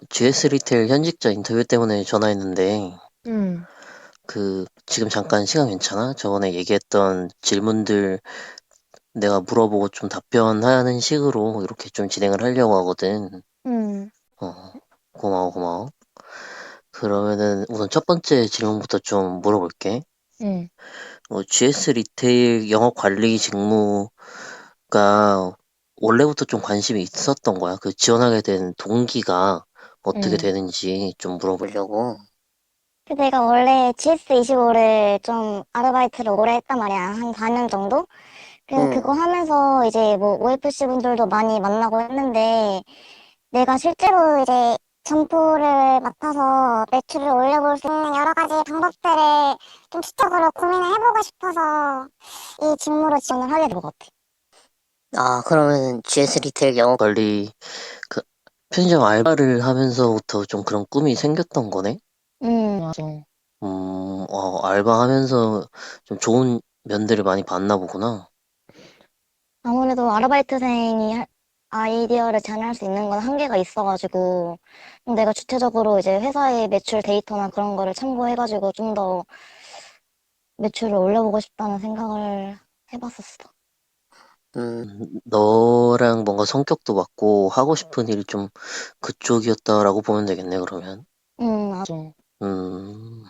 GS 리테일 현직자 인터뷰 때문에 전화했는데, 응, 지금 잠깐 시간 괜찮아? 저번에 얘기했던 질문들 내가 물어보고 좀 답변하는 식으로 이렇게 좀 진행을 하려고 하거든. 응, 어, 고마워, 고마워. 그러면은 우선 첫 번째 질문부터 좀 물어볼게. 응, GS 리테일 영업 관리 직무가 원래부터 좀 관심이 있었던 거야? 그 지원하게 된 동기가 어떻게 응. 되는지 좀 물어보려고. 내가 원래 GS25를 좀 아르바이트를 오래 했단 말이야. 한 4년 정도? 그래서 그거 응, 하면서 이제 뭐 OFC 분들도 많이 만나고 했는데 내가 실제로 이제 점포를 맡아서 매출을 올려볼 수 있는 여러 가지 방법들을 좀 시적으로 고민을 해보고 싶어서 이 직무로 지원을 하게 된 것 같아. 아, 그러면 GS 리테일 영업 관리, 그, 편의점 알바를 하면서부터 좀 그런 꿈이 생겼던 거네? 맞아. 알바하면서 좀 좋은 면들을 많이 봤나 보구나. 아무래도 아르바이트생이 아이디어를 제안할 수 있는 건 한계가 있어가지고 내가 주체적으로 이제 회사의 매출 데이터나 그런 거를 참고해가지고 좀 더 매출을 올려보고 싶다는 생각을 해봤었어. 너랑 뭔가 성격도 맞고 하고 싶은 일이 좀 그쪽이었다라고 보면 되겠네, 그러면. 맞아. 음,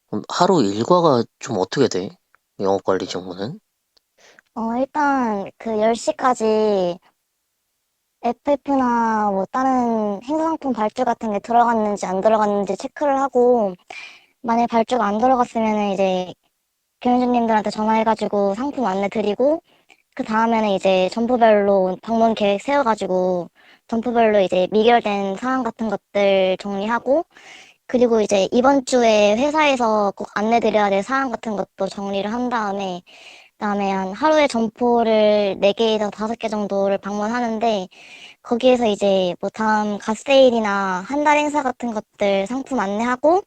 그럼 하루 일과가 좀 어떻게 돼? 영업관리 직무는? 일단 그 10시까지 FF나 뭐 다른 행사상품 발주 같은 게 들어갔는지 안 들어갔는지 체크를 하고 만약에 발주가 안 들어갔으면은 이제 경영진님들한테 전화해가지고 상품 안내 드리고 그 다음에는 이제 점포별로 방문 계획 세워가지고 점포별로 이제 미결된 사항 같은 것들 정리하고 그리고 이제 이번 주에 회사에서 꼭 안내드려야 될 사항 같은 것도 정리를 한 다음에 한 하루에 점포를 4개에서 5개 정도를 방문하는데 거기에서 이제 뭐 다음 갓세일이나 한 달 행사 같은 것들 상품 안내하고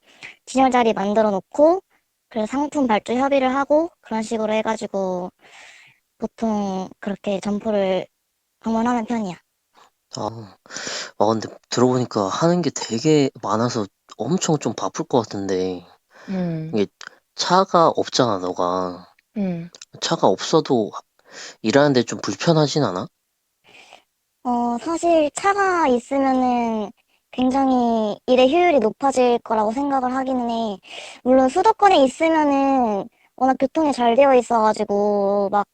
진열 자리 만들어 놓고 그래서 상품 발주 협의를 하고 그런 식으로 해가지고 보통 그렇게 점포를 방문하는 편이야. 아, 근데 들어보니까 하는 게 되게 많아서 엄청 좀 바쁠 것 같은데, 음, 이게 차가 없잖아, 너가. 음. 차가 없어도 일하는데 좀 불편하진 않아? 사실 차가 있으면은 굉장히 일의 효율이 높아질 거라고 생각을 하기는 해. 물론 수도권에 있으면은 워낙 교통이 잘 되어 있어가지고 막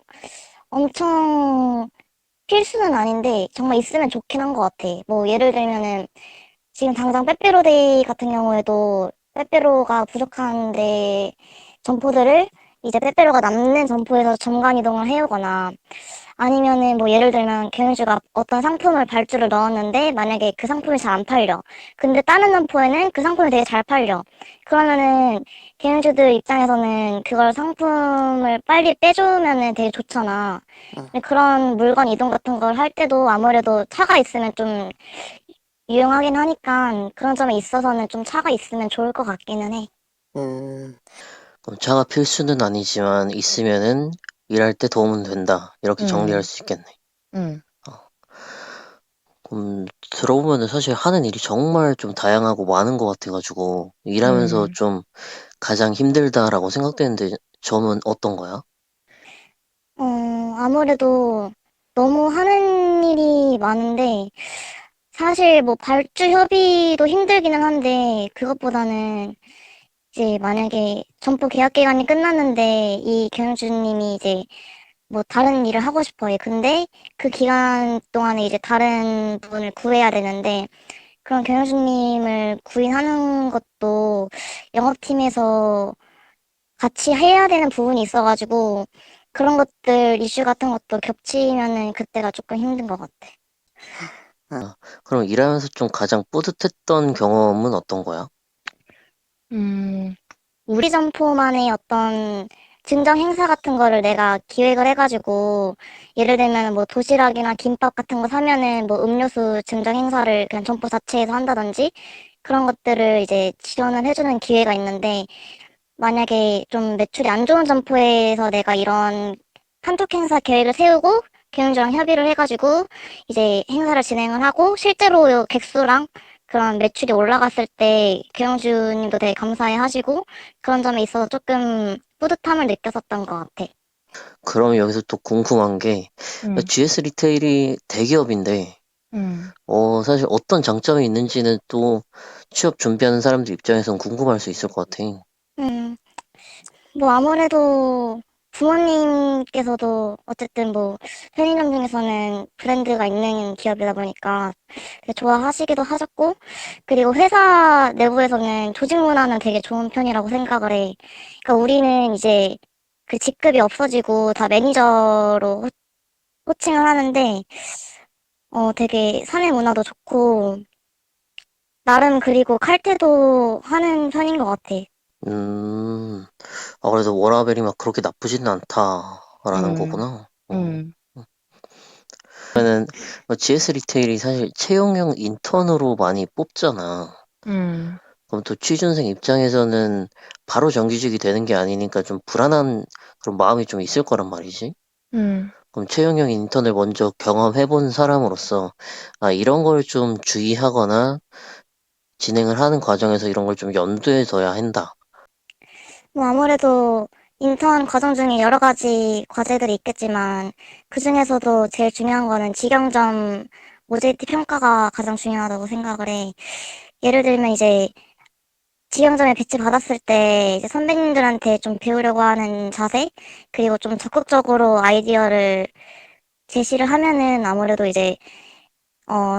엄청 필수는 아닌데 정말 있으면 좋긴 한 것 같아. 뭐 예를 들면은 지금 당장 빼빼로데이 같은 경우에도 빼빼로가 부족한데 점포들을 이제 빼빼로가 남는 점포에서 점간 이동을 해오거나 아니면은 뭐 예를 들면 경유주가 어떤 상품을 발주를 넣었는데 만약에 그 상품이 잘 안 팔려. 근데 다른 점포에는 그 상품이 되게 잘 팔려. 그러면은 경유주들 입장에서는 그걸 상품을 빨리 빼주면은 되게 좋잖아. 응. 근데 그런 물건 이동 같은 걸 할 때도 아무래도 차가 있으면 좀 유용하긴 하니까 그런 점에 있어서는 좀 차가 있으면 좋을 것 같기는 해. 음, 그럼 차가 필수는 아니지만 있으면은 일할 때 도움은 된다. 이렇게 정리할 음, 수 있겠네. 음, 어, 들어보면은 사실 하는 일이 정말 좀 다양하고 많은 것 같아가지고 일하면서 음. 좀 가장 힘들다라고 생각되는데 점은 어떤 거야? 어, 아무래도 너무 하는 일이 많은데, 사실 뭐 발주 협의도 힘들기는 한데, 그것보다는 이제 만약에 점포 계약 기간이 끝났는데, 이 경영주님이 이제 뭐 다른 일을 하고 싶어 해. 근데 그 기간 동안에 이제 다른 분을 구해야 되는데, 그런 경영주님을 구인하는 것도 영업팀에서 같이 해야 되는 부분이 있어가지고 그런 것들 이슈 같은 것도 겹치면은 그때가 조금 힘든 것 같아. 그럼 일하면서 좀 가장 뿌듯했던 경험은 어떤 거야? 음, 우리 점포만의 어떤 증정 행사 같은 거를 내가 기획을 해가지고 예를 들면 뭐 도시락이나 김밥 같은 거 사면은 뭐 음료수 증정 행사를 그냥 점포 자체에서 한다든지 그런 것들을 이제 지원을 해주는 기회가 있는데 만약에 좀 매출이 안 좋은 점포에서 내가 이런 한쪽 행사 계획을 세우고 경영주랑 협의를 해가지고 이제 행사를 진행을 하고 실제로 객수랑 그런 매출이 올라갔을 때 경영주님도 되게 감사해 하시고 그런 점에 있어서 조금 뿌듯함을 느꼈었던 것 같아. 그럼 여기서 또 궁금한 게 응, GS 리테일이 대기업인데 응, 사실 어떤 장점이 있는지는 또 취업 준비하는 사람들 입장에선 궁금할 수 있을 것 같아. 음, 뭐 아무래도 부모님께서도 어쨌든 뭐 편의점 중에서는 브랜드가 있는 기업이다 보니까 되게 좋아하시기도 하셨고 그리고 회사 내부에서는 조직 문화는 되게 좋은 편이라고 생각을 해. 그러니까 우리는 이제 그 직급이 없어지고 다 매니저로 호칭을 하는데 되게 사내 문화도 좋고 나름 그리고 칼퇴도 하는 편인 것 같아. 음, 그래도 워라밸이 막 그렇게 나쁘지는 않다라는 응, 거구나. 응, 그러면은 GS 리테일이 사실 채용형 인턴으로 많이 뽑잖아. 응, 그럼 또 취준생 입장에서는 바로 정규직이 되는 게 아니니까 좀 불안한 그런 마음이 좀 있을 거란 말이지. 응. 그럼 채용형 인턴을 먼저 경험해본 사람으로서 이런 걸 좀 주의하거나 진행을 하는 과정에서 이런 걸 좀 염두에 둬야 한다. 뭐 아무래도 인턴 과정 중에 여러 가지 과제들이 있겠지만 그중에서도 제일 중요한 거는 직영점 OJT 평가가 가장 중요하다고 생각을 해. 예를 들면 이제 직영점에 배치 받았을 때 이제 선배님들한테 좀 배우려고 하는 자세 그리고 좀 적극적으로 아이디어를 제시를 하면은 아무래도 이제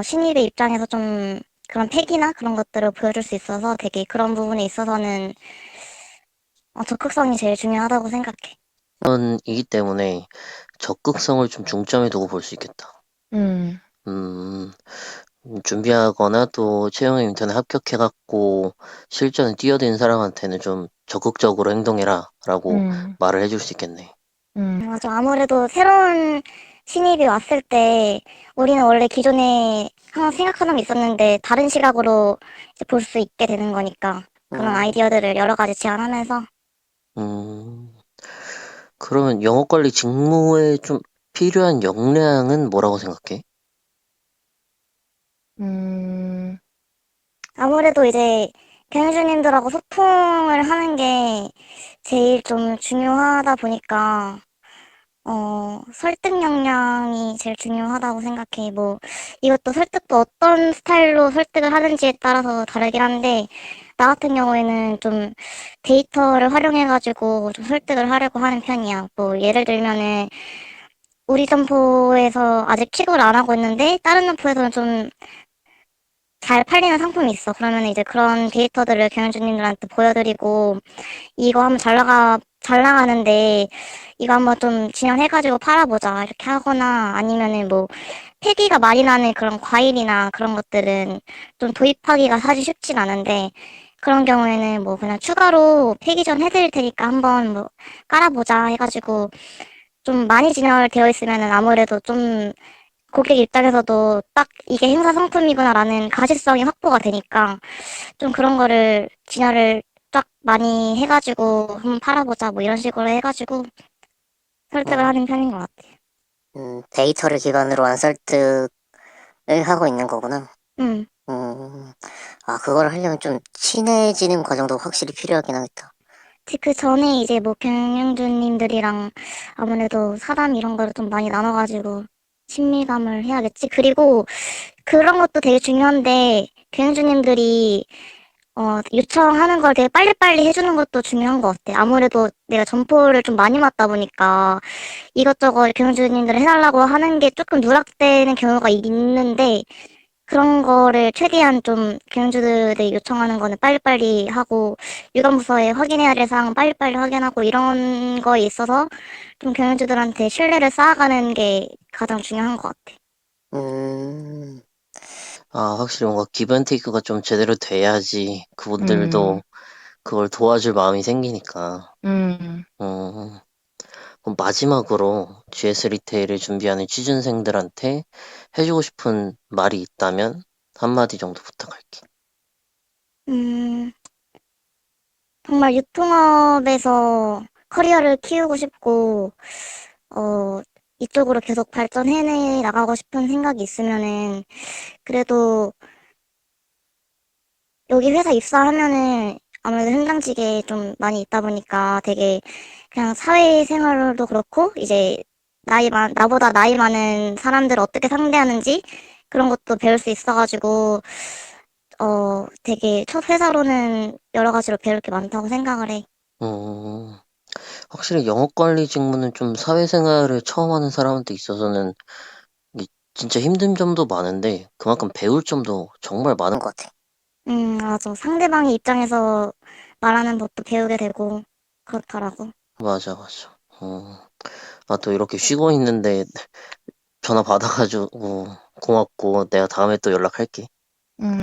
신입의 입장에서 좀 그런 패기나 그런 것들을 보여줄 수 있어서 되게 그런 부분에 있어서는 적극성이 제일 중요하다고 생각해. 이기 때문에 적극성을 좀 중점에 두고 볼 수 있겠다. 응, 음, 준비하거나 또 채용형 인턴에 합격해갖고 실전에 뛰어든 사람한테는 좀 적극적으로 행동해라 라고 응, 말을 해줄 수 있겠네. 응, 맞아. 아무래도 새로운 신입이 왔을 때 우리는 원래 기존에 항상 생각하는 게 있었는데 다른 시각으로 볼 수 있게 되는 거니까 그런 음, 아이디어들을 여러 가지 제안하면서 음, 그러면 영업 관리 직무에 좀 필요한 역량은 뭐라고 생각해? 응, 아무래도 이제 경영주님들하고 소통을 하는 게 제일 좀 중요하다 보니까 설득 역량이 제일 중요하다고 생각해. 뭐, 이것도 설득도 어떤 스타일로 설득을 하는지에 따라서 다르긴 한데, 나 같은 경우에는 좀 데이터를 활용해가지고 좀 설득을 하려고 하는 편이야. 뭐, 예를 들면은, 우리 점포에서 아직 취급을 안 하고 있는데, 다른 점포에서는 좀 잘 팔리는 상품이 있어. 그러면 이제 그런 데이터들을 경영주님들한테 보여드리고, 이거 한번 잘 나가는데, 이거 한번 좀 진행해가지고 팔아보자. 이렇게 하거나, 아니면은 뭐, 폐기가 많이 나는 그런 과일이나 그런 것들은 좀 도입하기가 사실 쉽진 않은데, 그런 경우에는 뭐 그냥 추가로 폐기 전 해드릴 테니까 한번 뭐 깔아보자 해가지고, 좀 많이 진열되어 있으면은 아무래도 좀 고객 입장에서도 딱 이게 행사 상품이구나라는 가시성이 확보가 되니까, 좀 그런 거를 진열을 쫙 많이 해가지고 한번 팔아보자 뭐 이런 식으로 해가지고 설득을 음, 하는 편인 것 같아. 데이터를 기반으로 한 설득을 하고 있는 거구나. 음. 음, 그걸 하려면 좀 친해지는 과정도 확실히 필요하긴 하겠다. 그 전에 이제 뭐 경영주님들이랑 아무래도 사담 이런 거를 좀 많이 나눠가지고 친밀감을 해야겠지. 그리고 그런 것도 되게 중요한데 경영주님들이 요청하는 걸 되게 빨리빨리 해주는 것도 중요한 것 같아. 아무래도 내가 점포를 좀 많이 맡다 보니까 이것저것 경영주님들 해달라고 하는 게 조금 누락되는 경우가 있는데 그런 거를 최대한 좀 경영주들이 요청하는 거는 빨리빨리 하고 유관부서에 확인해야 될 사항은 빨리빨리 확인하고 이런 거에 있어서 좀 경영주들한테 신뢰를 쌓아가는 게 가장 중요한 것 같아. 음, 확실히 뭔가 기브앤테이크가 좀 제대로 돼야지 응, 그분들도 그걸 도와줄 마음이 생기니까. 응. 음, 그럼 마지막으로 GS 리테일을 준비하는 취준생들한테 해주고 싶은 말이 있다면 한마디 정도 부탁할게. 음, 정말 유통업에서 커리어를 키우고 싶고, 어, 이쪽으로 계속 발전해 나가고 싶은 생각이 있으면은 그래도 여기 회사 입사하면은 아무래도 현장직에 좀 많이 있다 보니까 되게 그냥 사회생활도 그렇고 이제 나보다 나이 많은 사람들을 어떻게 상대하는지 그런 것도 배울 수 있어가지고 되게 첫 회사로는 여러 가지로 배울 게 많다고 생각을 해. 음, 확실히 영업관리 직무는 좀 사회생활을 처음 하는 사람한테 있어서는 이게 진짜 힘든 점도 많은데 그만큼 배울 점도 정말 많은 것 같아. 맞아. 상대방의 입장에서 말하는 법도 배우게 되고 그렇더라고. 맞아, 맞아. 아, 또 이렇게 쉬고 있는데 전화 받아가지고 고맙고 내가 다음에 또 연락할게. 음.